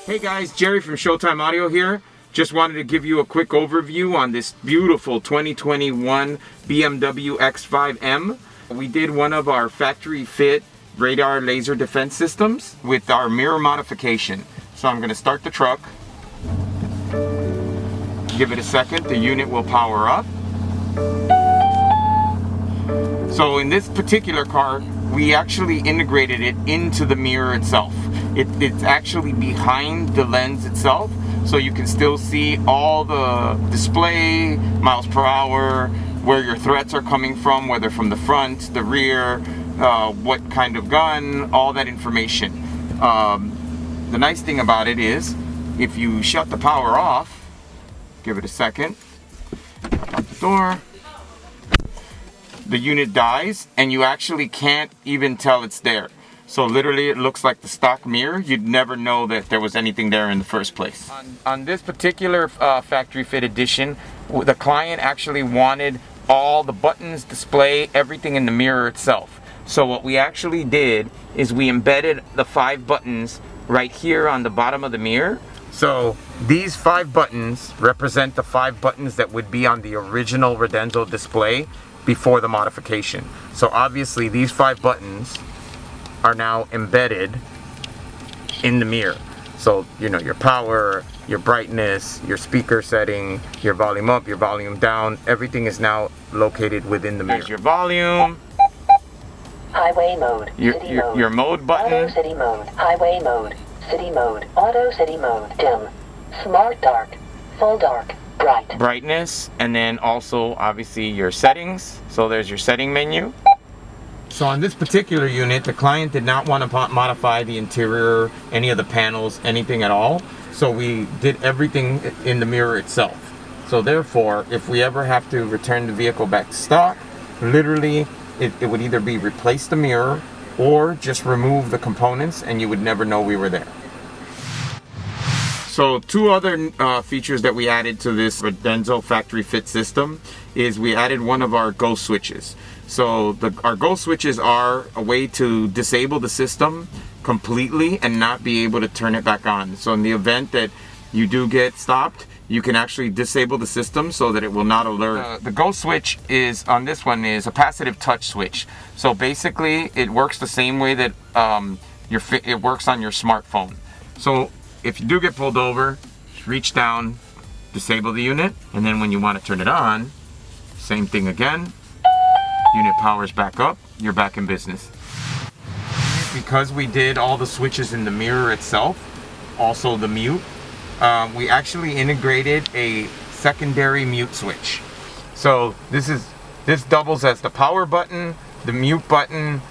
Hey guys, Jerry from Showtime Audio here. Just wanted to give you a quick overview on this beautiful 2021 BMW X5 M. We did one of our factory fit radar laser defense systems with our mirror modification. So I'm going to start the truck. Give it a second, the unit will power up. So in this particular car, we actually integrated it into the mirror itself. It's actually behind the lens itself, so you can still see all the display, miles per hour, where your threats are coming from, whether from the front, the rear, what kind of gun, all that information. The nice thing about it is, if you shut the power off, give it a second, out the door, the unit dies, and you actually can't even tell it's there. So literally it looks like the stock mirror. You'd never know that there was anything there in the first place. On this particular factory fit edition, the client actually wanted all the buttons, display, everything in the mirror itself. So what we actually did is we embedded the 5 buttons right here on the bottom of the mirror. So these 5 buttons represent the 5 buttons that would be on the original Radenso display before the modification. So obviously these 5 buttons are now embedded in the mirror. So, you know, your power, your brightness, your speaker setting, your volume up, your volume down, everything is now located within the mirror. There's your volume, highway mode, your mode button, auto city mode, highway mode, city mode, auto city mode, dim, smart dark, full dark, bright. Brightness, and then also obviously your settings. So there's your setting menu. So on this particular unit, the client did not want to modify the interior, any of the panels, anything at all. So we did everything in the mirror itself. So therefore, if we ever have to return the vehicle back to stock, literally it would either be replace the mirror or just remove the components and you would never know we were there. So 2 other features that we added to this Radenso factory fit system is we added one of our ghost switches. So our ghost switches are a way to disable the system completely and not be able to turn it back on. So in the event that you do get stopped, you can actually disable the system so that it will not alert. The ghost switch is on this one is a passive touch switch. So basically it works the same way that it works on your smartphone. So if you do get pulled over, just reach down, disable the unit, and then when you want to turn it on, same thing again. Unit powers back up, you're back in business. Because we did all the switches in the mirror itself, also the mute, we actually integrated a secondary mute switch. So this doubles as the power button, the mute button,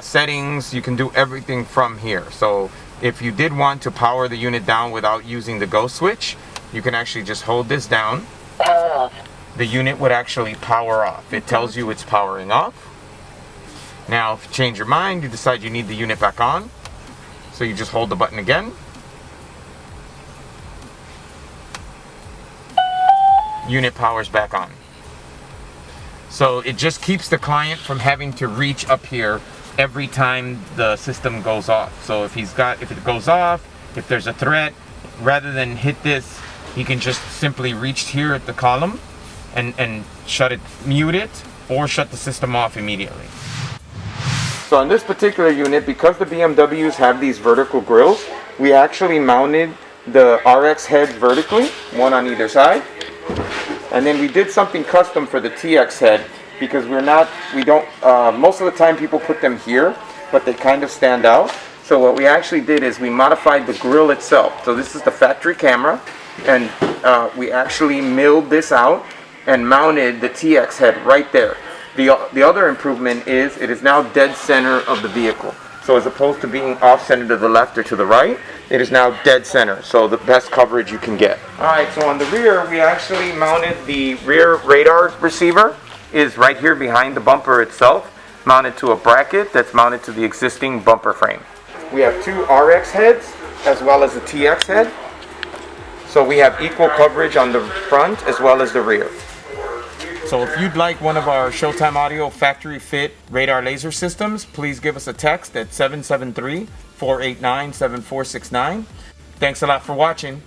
settings. You can do everything from here. So if you did want to power the unit down without using the ghost switch, you can actually just hold this down. Power off. The unit would actually power off. It tells you it's powering off. Now, if you change your mind, you decide you need the unit back on. So you just hold the button again. Unit powers back on. So it just keeps the client from having to reach up here every time the system goes off. So if it goes off, if there's a threat, rather than hit this, he can just simply reach here at the column and shut it, mute it, or shut the system off immediately. So on this particular unit, because the BMWs have these vertical grills, we actually mounted the RX heads vertically, one on either side. And then we did something custom for the TX head, because most of the time people put them here, but they kind of stand out. So what we actually did is we modified the grill itself. So this is the factory camera, and we actually milled this out and mounted the TX head right there. The other improvement is it is now dead center of the vehicle. So as opposed to being off center to the left or to the right, it is now dead center, so the best coverage you can get. Alright, so on the rear, we actually mounted the rear radar receiver, is right here behind the bumper itself, mounted to a bracket that's mounted to the existing bumper frame. We have 2 RX heads as well as a TX head. So we have equal coverage on the front as well as the rear. So if you'd like one of our Showtime Audio factory fit radar laser systems, please give us a text at 773-489-7469. Thanks a lot for watching.